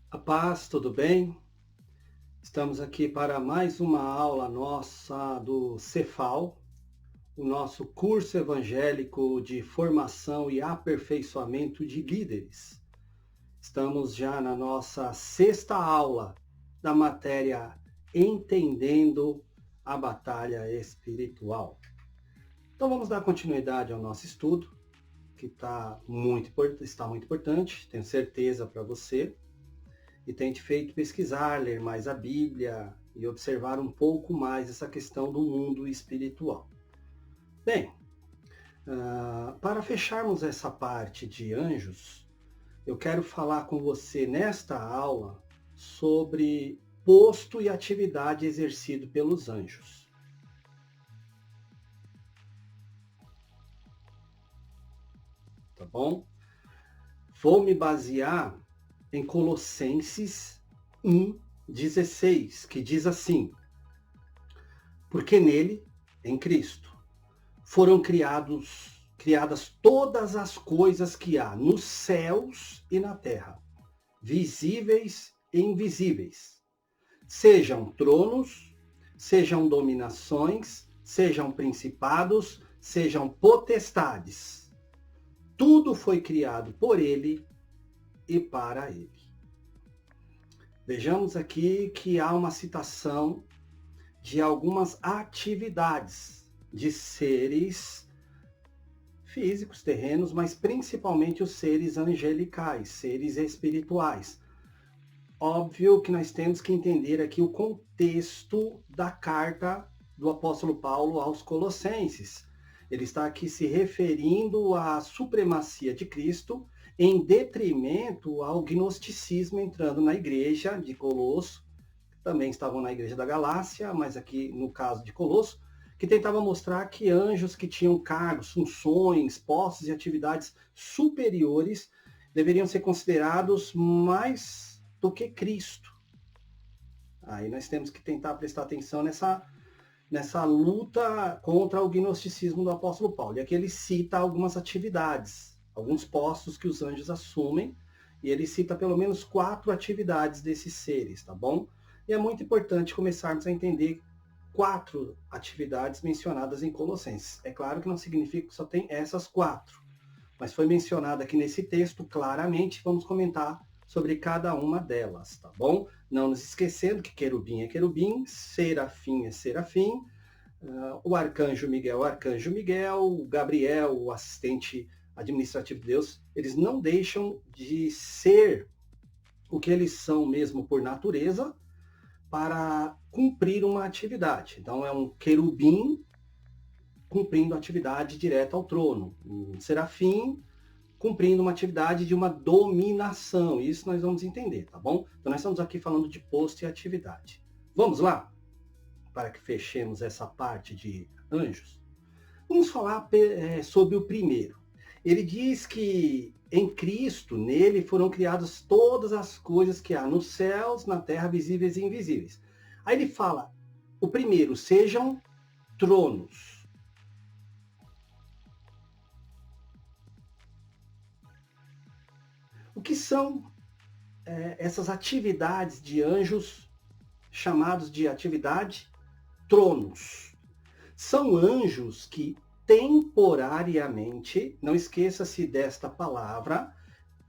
A paz, tudo bem? Estamos aqui para mais uma aula nossa do Cefal, o nosso curso evangélico de formação e aperfeiçoamento de líderes. Estamos já na nossa sexta aula da matéria Entendendo a Batalha Espiritual. Então vamos dar continuidade ao nosso estudo, que está muito importante, tenho certeza para você. E tem te feito pesquisar, ler mais a Bíblia e observar um pouco mais essa questão do mundo espiritual. Bem, para fecharmos essa parte de anjos, eu quero falar com você nesta aula sobre posto e atividade exercido pelos anjos. Tá bom? Vou me basear em Colossenses 1:16, que diz assim: porque nele, em Cristo, foram criadas todas as coisas que há nos céus e na terra, visíveis e invisíveis, sejam tronos, sejam dominações, sejam principados, sejam potestades. Tudo foi criado por ele e para ele. Vejamos aqui que há uma citação de algumas atividades de seres físicos, terrenos, mas principalmente os seres angelicais, seres espirituais. Óbvio que nós temos que entender aqui o contexto da carta do apóstolo Paulo aos Colossenses. Ele está aqui se referindo à supremacia de Cristo em detrimento ao gnosticismo entrando na igreja de Colosso, também estavam na igreja da Galácia, mas aqui no caso de Colosso, que tentava mostrar que anjos que tinham cargos, funções, postos e atividades superiores deveriam ser considerados mais do que Cristo. Aí nós temos que tentar prestar atenção nessa luta contra o gnosticismo do apóstolo Paulo. E aqui ele cita algumas atividades, alguns postos que os anjos assumem, e ele cita pelo menos 4 atividades desses seres, tá bom? E é muito importante começarmos a entender 4 atividades mencionadas em Colossenses. É claro que não significa que só tem essas 4, mas foi mencionada aqui nesse texto claramente. Vamos comentar sobre cada uma delas, tá bom? Não nos esquecendo que querubim é querubim, serafim é serafim, o arcanjo Miguel é o arcanjo Miguel, o Gabriel, o assistente administrativo de Deus, eles não deixam de ser o que eles são mesmo por natureza, para cumprir uma atividade. Então é um querubim cumprindo atividade direta ao trono, um serafim cumprindo uma atividade de uma dominação. Isso nós vamos entender, tá bom? Então nós estamos aqui falando de posto e atividade. Vamos lá? Para que fechemos essa parte de anjos. Vamos falar sobre o primeiro. Ele diz que em Cristo, nele foram criadas todas as coisas que há nos céus, na terra, visíveis e invisíveis. Aí ele fala, o primeiro, sejam tronos. O que são essas atividades de anjos chamados de atividade tronos? São anjos que temporariamente, não esqueça-se desta palavra,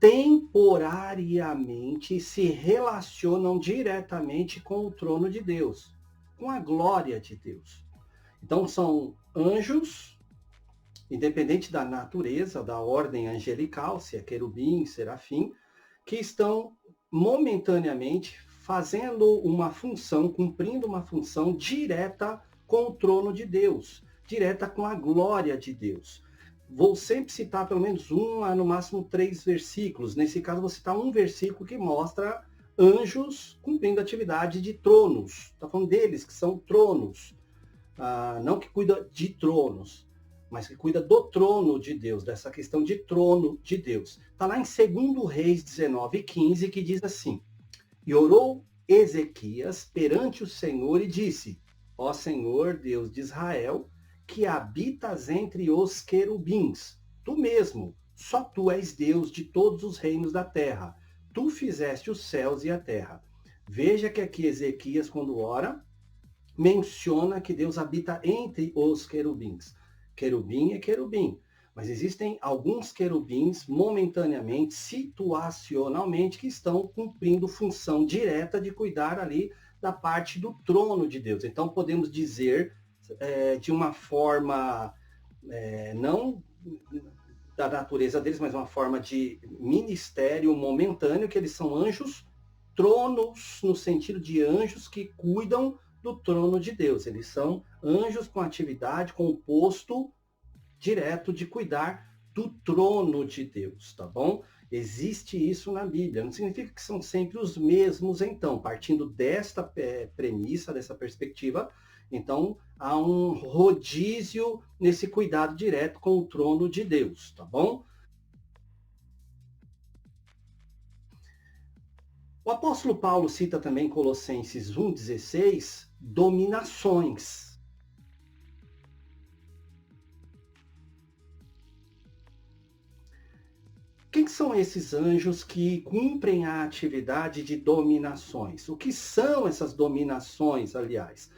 temporariamente se relacionam diretamente com o trono de Deus, com a glória de Deus. Então são anjos, independente da natureza, da ordem angelical, se é querubim, serafim, que estão momentaneamente fazendo uma função, cumprindo uma função direta com o trono de Deus, direta com a glória de Deus. Vou sempre citar pelo menos no máximo 3 versículos. Nesse caso, vou citar um versículo que mostra anjos cumprindo atividade de tronos. Está falando deles, que são tronos. Não que cuida de tronos, mas que cuida do trono de Deus, dessa questão de trono de Deus. Está lá em 2 Reis 19:15, que diz assim: e orou Ezequias perante o Senhor e disse: ó Senhor, Deus de Israel, que habitas entre os querubins, tu mesmo, só tu és Deus de todos os reinos da terra. tu fizeste os céus e a terra. Veja que aqui Ezequias, quando ora, menciona que Deus habita entre os querubins. Querubim é querubim. Mas existem alguns querubins momentaneamente, situacionalmente, que estão cumprindo função direta de cuidar ali da parte do trono de Deus. Então podemos dizer de uma forma não da natureza deles, mas uma forma de ministério momentâneo, que eles são anjos tronos, no sentido de anjos que cuidam do trono de Deus. Eles são anjos com atividade, com o posto direto de cuidar do trono de Deus, tá bom? Existe isso na Bíblia. Não significa que são sempre os mesmos, então. Partindo desta premissa, dessa perspectiva, então há um rodízio nesse cuidado direto com o trono de Deus, tá bom? O apóstolo Paulo cita também em Colossenses 1,16, dominações. Quem são esses anjos que cumprem a atividade de dominações? O que são essas dominações, aliás?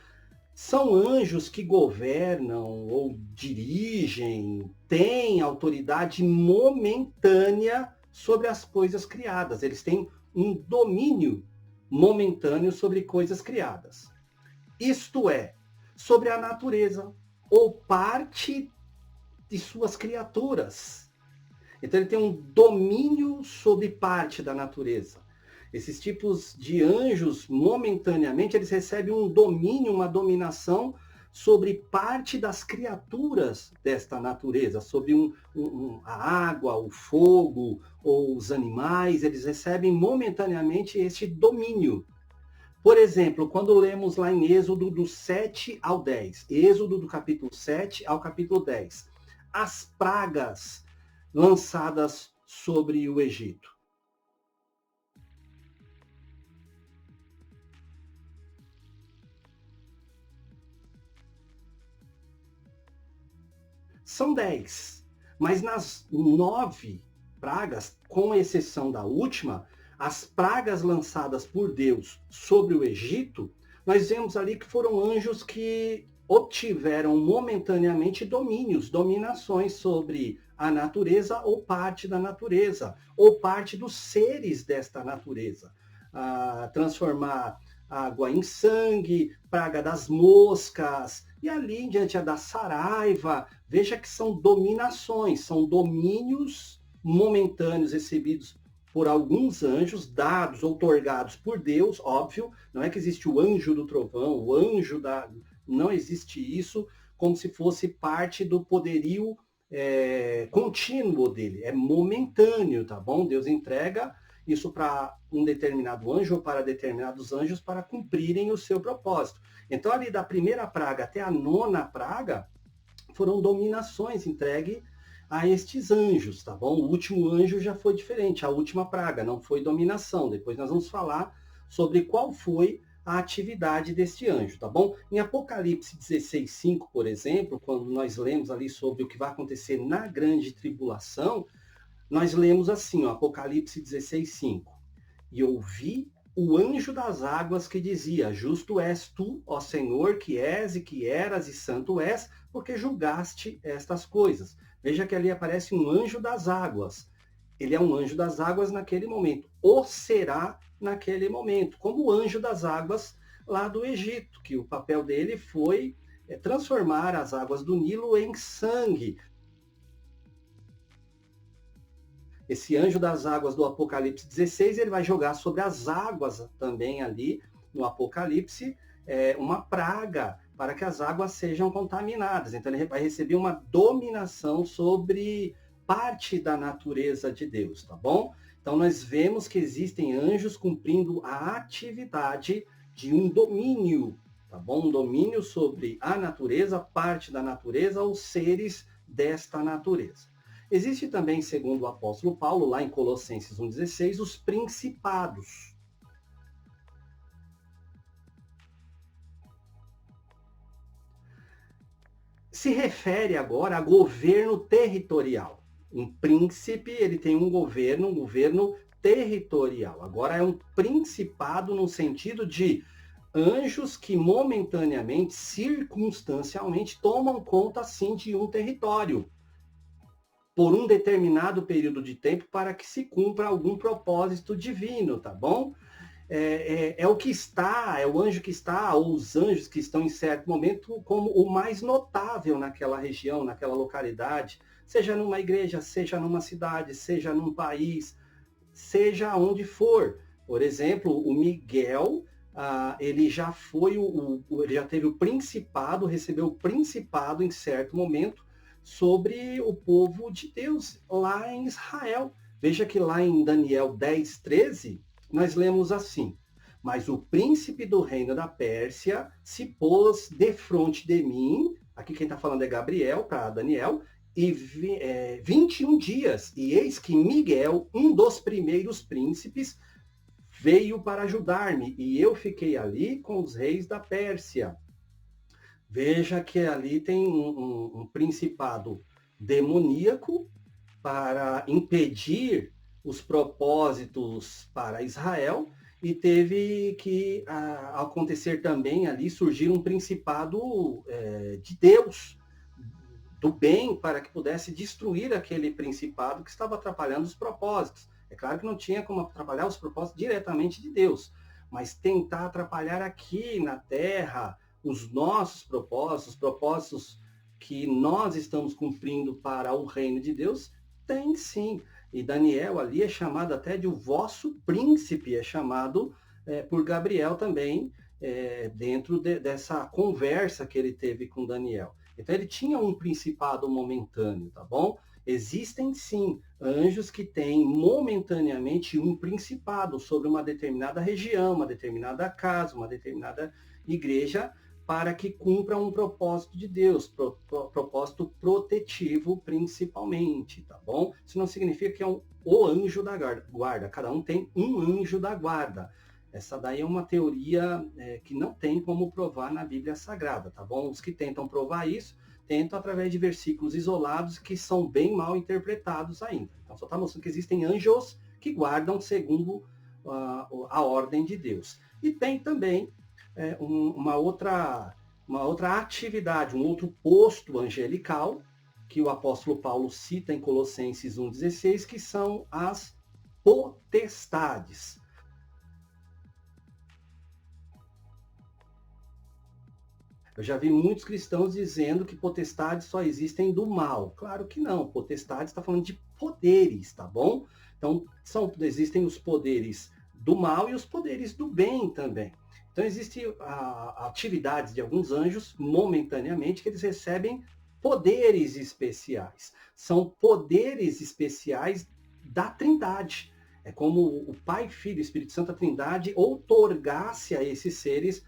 São anjos que governam ou dirigem, têm autoridade momentânea sobre as coisas criadas. Eles têm um domínio momentâneo sobre coisas criadas. Isto é, sobre a natureza ou parte de suas criaturas. Então ele tem um domínio sobre parte da natureza. Esses tipos de anjos, momentaneamente, eles recebem um domínio, uma dominação sobre parte das criaturas desta natureza, sobre a água, o fogo ou os animais. Eles recebem momentaneamente esse domínio. Por exemplo, quando lemos lá em Êxodo do 7 ao 10, Êxodo do capítulo 7 ao capítulo 10, as pragas lançadas sobre o Egito. São 10, mas nas 9 pragas, com exceção da última, as pragas lançadas por Deus sobre o Egito, nós vemos ali que foram anjos que obtiveram momentaneamente dominações sobre a natureza ou parte da natureza, ou parte dos seres desta natureza. Transformar água em sangue, praga das moscas, e ali em diante a da saraiva. Veja que são dominações, são domínios momentâneos recebidos por alguns anjos, dados, outorgados por Deus, óbvio. Não é que existe o anjo do trovão, o anjo da... Não existe isso como se fosse parte do poderio contínuo dele. É momentâneo, tá bom? Deus entrega isso para um determinado anjo ou para determinados anjos para cumprirem o seu propósito. Então, ali da primeira praga até a 9ª praga, foram dominações entregues a estes anjos, tá bom? O último anjo já foi diferente, a última praga não foi dominação. Depois nós vamos falar sobre qual foi a atividade deste anjo, tá bom? Em Apocalipse 16:5, por exemplo, quando nós lemos ali sobre o que vai acontecer na grande tribulação, nós lemos assim, ó, Apocalipse 16:5. E ouvi o anjo das águas que dizia: justo és tu, ó Senhor, que és e que eras e santo és, porque julgaste estas coisas. Veja que ali aparece um anjo das águas. Ele é um anjo das águas naquele momento. Ou será naquele momento, como o anjo das águas lá do Egito, que o papel dele foi transformar as águas do Nilo em sangue. Esse anjo das águas do Apocalipse 16, ele vai jogar sobre as águas também ali no Apocalipse uma praga para que as águas sejam contaminadas. Então ele vai receber uma dominação sobre parte da natureza de Deus, tá bom? Então nós vemos que existem anjos cumprindo a atividade de um domínio, tá bom? Um domínio sobre a natureza, parte da natureza, ou seres desta natureza. Existe também, segundo o apóstolo Paulo, lá em Colossenses 1,16, os principados. Se refere agora a governo territorial. Um príncipe, ele tem um governo territorial. Agora é um principado no sentido de anjos que momentaneamente, circunstancialmente, tomam conta, sim, de um território por um determinado período de tempo para que se cumpra algum propósito divino, tá bom? É o que está, é o anjo que está, ou os anjos que estão em certo momento como o mais notável naquela região, naquela localidade, seja numa igreja, seja numa cidade, seja num país, seja onde for. Por exemplo, o Miguel, ele já foi ele já teve o principado, recebeu o principado em certo momento sobre o povo de Deus lá em Israel. Veja que lá em Daniel 10:13 nós lemos assim: mas o príncipe do reino da Pérsia se pôs defronte de mim. Aqui quem está falando é Gabriel para Daniel, e 21 dias, e eis que Miguel, um dos primeiros príncipes, veio para ajudar-me, e eu fiquei ali com os reis da Pérsia. Veja que ali tem um principado demoníaco para impedir os propósitos para Israel, e teve que acontecer também ali, surgir um principado de Deus, do bem, para que pudesse destruir aquele principado que estava atrapalhando os propósitos. É claro que não tinha como atrapalhar os propósitos diretamente de Deus, mas tentar atrapalhar aqui na terra os nossos propósitos, os propósitos que nós estamos cumprindo para o reino de Deus, tem sim. E Daniel ali é chamado até de o vosso príncipe, é chamado por Gabriel também, dentro dessa conversa que ele teve com Daniel. Então ele tinha um principado momentâneo, tá bom? Existem sim anjos que têm momentaneamente um principado sobre uma determinada região, uma determinada casa, uma determinada igreja, para que cumpra um propósito de Deus, propósito protetivo principalmente, tá bom? Isso não significa que é o anjo da guarda, cada um tem um anjo da guarda. Essa daí é uma teoria que não tem como provar na Bíblia Sagrada, tá bom? Os que tentam provar isso, tentam através de versículos isolados que são bem mal interpretados ainda. Então só está mostrando que existem anjos que guardam segundo a ordem de Deus. E tem também uma outra atividade, um outro posto angelical, que o apóstolo Paulo cita em Colossenses 1,16, que são as potestades. Eu já vi muitos cristãos dizendo que potestades só existem do mal. Claro que não. Potestades está falando de poderes, tá bom? Então, existem os poderes do mal e os poderes do bem também. Então, existem atividades de alguns anjos, momentaneamente, que eles recebem poderes especiais. São poderes especiais da Trindade. É como o Pai, Filho e Espírito Santo, a Trindade, outorgasse a esses seres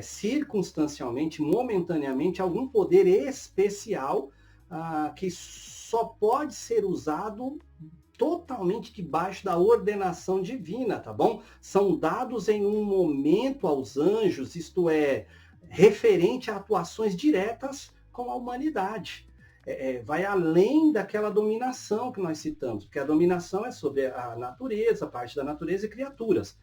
circunstancialmente, momentaneamente, algum poder especial que só pode ser usado totalmente debaixo da ordenação divina, tá bom? São dados em um momento aos anjos, isto é, referente a atuações diretas com a humanidade. Vai além daquela dominação que nós citamos, porque a dominação é sobre a natureza, parte da natureza e criaturas.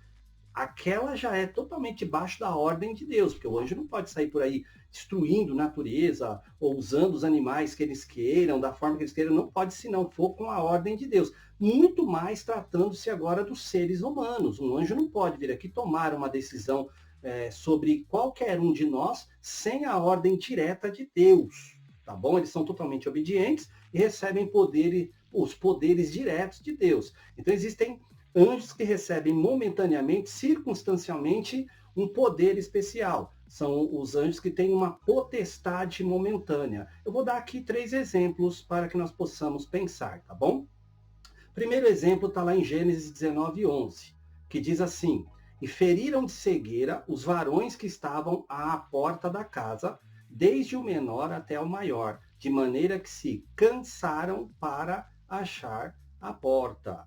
Aquela já é totalmente debaixo da ordem de Deus, porque o anjo não pode sair por aí destruindo natureza ou usando os animais que eles queiram, da forma que eles queiram, não pode se não for com a ordem de Deus. Muito mais tratando-se agora dos seres humanos. Um anjo não pode vir aqui tomar uma decisão sobre qualquer um de nós sem a ordem direta de Deus, tá bom? Eles são totalmente obedientes e recebem os poderes diretos de Deus. Então existem anjos que recebem momentaneamente, circunstancialmente, um poder especial. São os anjos que têm uma potestade momentânea. Eu vou dar aqui 3 exemplos para que nós possamos pensar, tá bom? Primeiro exemplo está lá em Gênesis 19:11, que diz assim: e feriram de cegueira os varões que estavam à porta da casa, desde o menor até o maior, de maneira que se cansaram para achar a porta.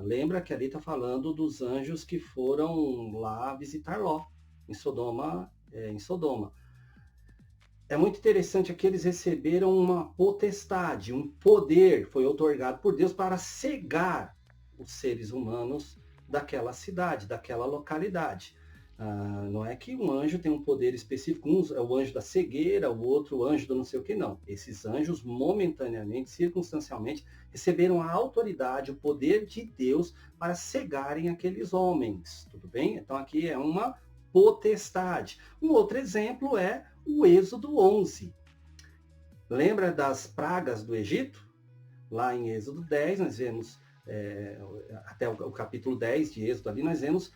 Lembra que ali está falando dos anjos que foram lá visitar Ló, em Sodoma. é muito interessante que eles receberam uma potestade, um poder foi otorgado por Deus para cegar os seres humanos daquela cidade, daquela localidade. Não é que um anjo tem um poder específico, um é o anjo da cegueira, o outro o anjo do não sei o que, não. Esses anjos, momentaneamente, circunstancialmente, receberam a autoridade, o poder de Deus para cegarem aqueles homens, tudo bem? Então aqui é uma potestade. Um outro exemplo é o Êxodo 11. Lembra das pragas do Egito? Lá em Êxodo 10, nós vemos, até o capítulo 10 de Êxodo ali, nós vemos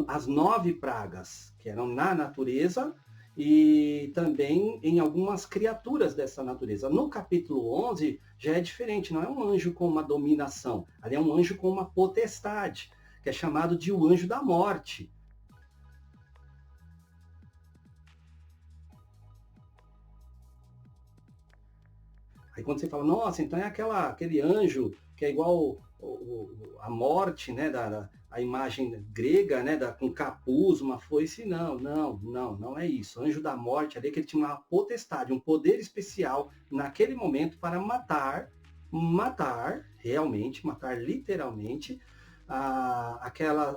as 9 pragas, que eram na natureza e também em algumas criaturas dessa natureza. No capítulo 11 já é diferente, não é um anjo com uma dominação, ali é um anjo com uma potestade, que é chamado de o anjo da morte. Aí quando você fala, nossa, então é aquele anjo que é igual a morte, né, a imagem grega, né, com capuz, uma foice, não é isso. Anjo da morte ali, que ele tinha uma potestade, um poder especial naquele momento para realmente, matar literalmente,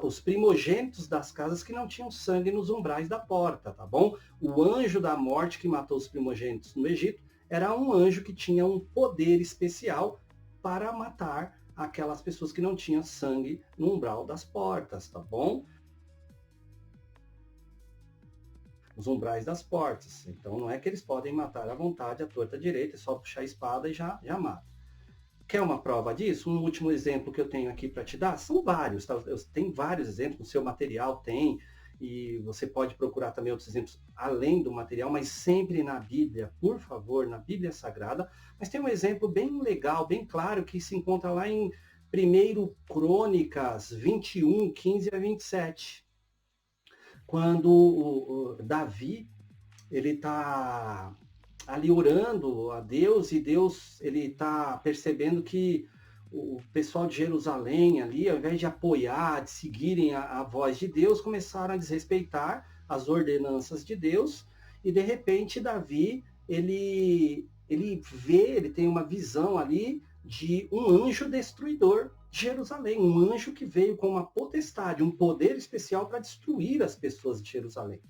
os primogênitos das casas que não tinham sangue nos umbrais da porta, tá bom? O anjo da morte que matou os primogênitos no Egito era um anjo que tinha um poder especial para matar aquelas pessoas que não tinham sangue no umbral das portas, tá bom? Os umbrais das portas. Então não é que eles podem matar à vontade, à torta direita, é só puxar a espada e já mata. Quer uma prova disso? Um último exemplo que eu tenho aqui para te dar? São vários, tá? Tem vários exemplos, no seu material tem, e você pode procurar também outros exemplos além do material, mas sempre na Bíblia, por favor, na Bíblia Sagrada. Mas tem um exemplo bem legal, bem claro, que se encontra lá em 1 Crônicas 21, 15 a 27. Quando o Davi, ele está ali orando a Deus e Deus, ele está percebendo que o pessoal de Jerusalém ali, ao invés de apoiar, de seguirem a voz de Deus, começaram a desrespeitar as ordenanças de Deus e de repente Davi, ele tem uma visão ali de um anjo destruidor de Jerusalém, um anjo que veio com uma potestade, um poder especial para destruir as pessoas de Jerusalém.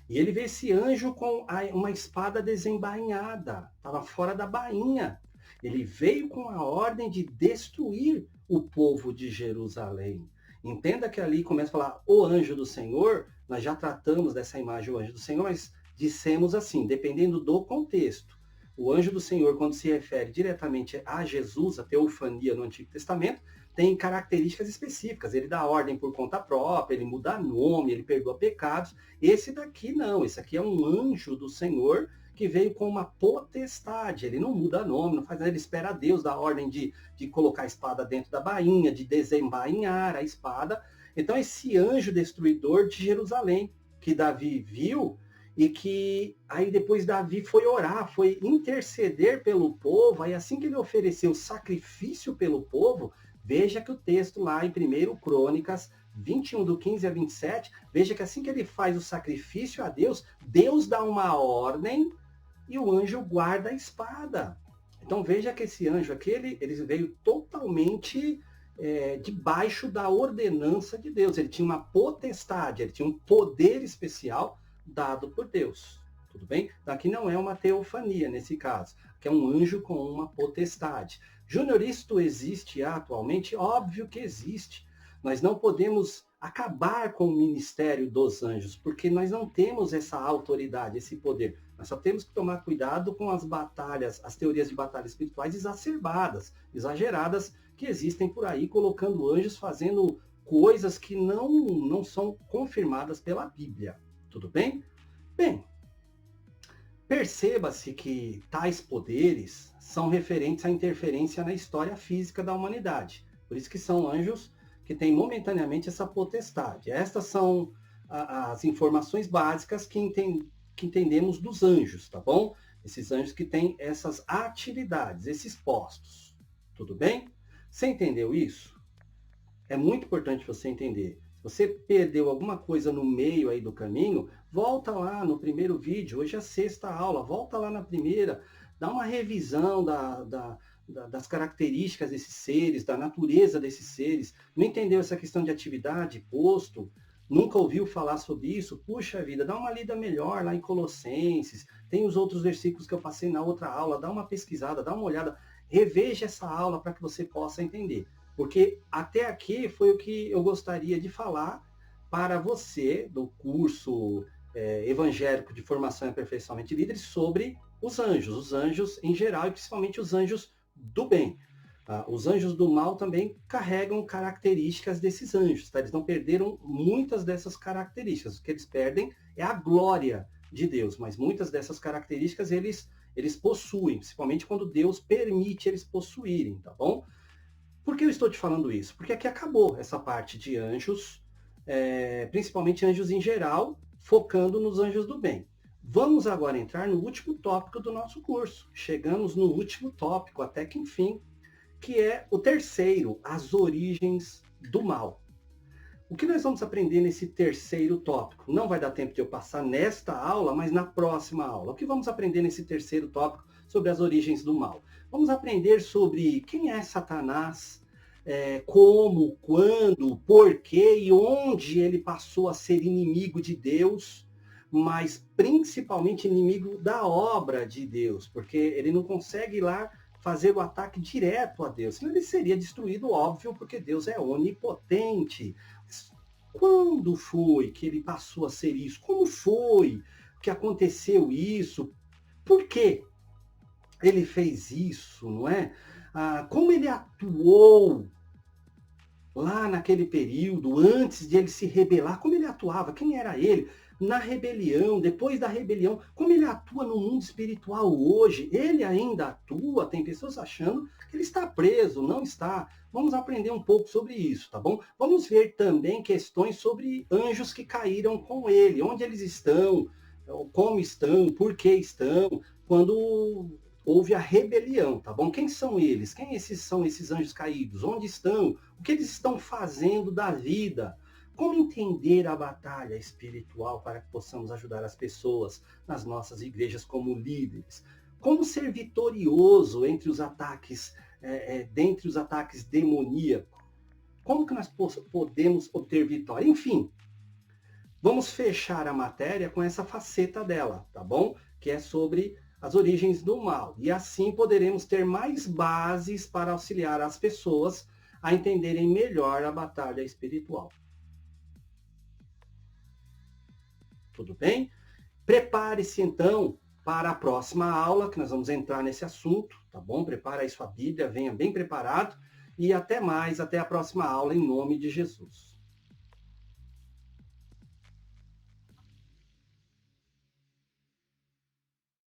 E ele vê esse anjo com uma espada desembainhada, estava fora da bainha. Ele veio com a ordem de destruir o povo de Jerusalém. Entenda que ali começa a falar o anjo do Senhor, nós já tratamos dessa imagem, o anjo do Senhor, mas dissemos assim, dependendo do contexto. O anjo do Senhor, quando se refere diretamente a Jesus, a teofania no Antigo Testamento, tem características específicas. Ele dá ordem por conta própria, ele muda nome, ele perdoa pecados. Esse daqui não, esse aqui é um anjo do Senhor que veio com uma potestade. Ele não muda nome, não faz nada, ele espera a Deus, dá ordem de colocar a espada dentro da bainha, de desembainhar a espada. Então, esse anjo destruidor de Jerusalém, que Davi viu, e que aí depois Davi foi orar, foi interceder pelo povo, aí assim que ele ofereceu sacrifício pelo povo, veja que o texto lá em 1 Crônicas 21, do 15 a 27, veja que assim que ele faz o sacrifício a Deus, Deus dá uma ordem e o anjo guarda a espada. Então veja que esse anjo aqui, ele veio totalmente debaixo da ordenança de Deus. Ele tinha uma potestade, ele tinha um poder especial dado por Deus. Tudo bem? Então, aqui não é uma teofania nesse caso, que é um anjo com uma potestade. Júnior, isto existe atualmente? Óbvio que existe. Nós não podemos acabar com o ministério dos anjos, porque nós não temos essa autoridade, esse poder. Nós só temos que tomar cuidado com as batalhas, as teorias de batalhas espirituais exacerbadas, exageradas, que existem por aí, colocando anjos fazendo coisas que não são confirmadas pela Bíblia. Tudo bem? Bem, perceba-se que tais poderes são referentes à interferência na história física da humanidade. Por isso que são anjos que têm momentaneamente essa potestade. Estas são as informações básicas que entendemos dos anjos, tá bom? Esses anjos que têm essas atividades, esses postos. Tudo bem? Você entendeu isso? É muito importante você entender. Você perdeu alguma coisa no meio aí do caminho, volta lá no primeiro vídeo, hoje é a sexta aula, volta lá na primeira, dá uma revisão das características desses seres, da natureza desses seres. Não entendeu essa questão de atividade, posto? Nunca ouviu falar sobre isso? Puxa vida, dá uma lida melhor lá em Colossenses, tem os outros versículos que eu passei na outra aula, dá uma pesquisada, dá uma olhada, reveja essa aula para que você possa entender. Porque até aqui foi o que eu gostaria de falar para você do curso evangélico de formação e aperfeiçoamento de líderes sobre os anjos em geral e principalmente os anjos do bem. Os anjos do mal também carregam características desses anjos, tá? Eles não perderam muitas dessas características. O que eles perdem é a glória de Deus, mas muitas dessas características eles possuem, principalmente quando Deus permite eles possuírem, tá bom? Por que eu estou te falando isso? Porque aqui acabou essa parte de anjos, principalmente anjos em geral, focando nos anjos do bem. Vamos agora entrar no último tópico do nosso curso. Chegamos no último tópico, até que enfim, que é o terceiro, as origens do mal. O que nós vamos aprender nesse terceiro tópico? Não vai dar tempo de eu passar nesta aula, mas na próxima aula. O que vamos aprender nesse terceiro tópico sobre as origens do mal? Vamos aprender sobre quem é Satanás, como, quando, por quê e onde ele passou a ser inimigo de Deus, mas principalmente inimigo da obra de Deus, porque ele não consegue ir lá fazer o ataque direto a Deus, senão ele seria destruído, óbvio, porque Deus é onipotente. Quando foi que ele passou a ser isso? Como foi que aconteceu isso? Por que ele fez isso, não é? Como ele atuou lá naquele período, antes de ele se rebelar, como ele atuava, quem era ele? Na rebelião, depois da rebelião, como ele atua no mundo espiritual hoje, ele ainda atua, tem pessoas achando que ele está preso, não está. Vamos aprender um pouco sobre isso, tá bom? Vamos ver também questões sobre anjos que caíram com ele, onde eles estão, como estão, por que estão, quando houve a rebelião, tá bom? Quem são eles? Quem são esses anjos caídos? Onde estão? O que eles estão fazendo da vida? Como entender a batalha espiritual para que possamos ajudar as pessoas nas nossas igrejas como líderes? Como ser vitorioso entre os ataques, dentre os ataques demoníacos? Como que nós podemos obter vitória? Enfim, vamos fechar a matéria com essa faceta dela, tá bom? Que é sobre as origens do mal. E assim poderemos ter mais bases para auxiliar as pessoas a entenderem melhor a batalha espiritual. Tudo bem? Prepare-se então para a próxima aula, que nós vamos entrar nesse assunto, tá bom? Prepara aí sua Bíblia, venha bem preparado e até mais, até a próxima aula, em nome de Jesus.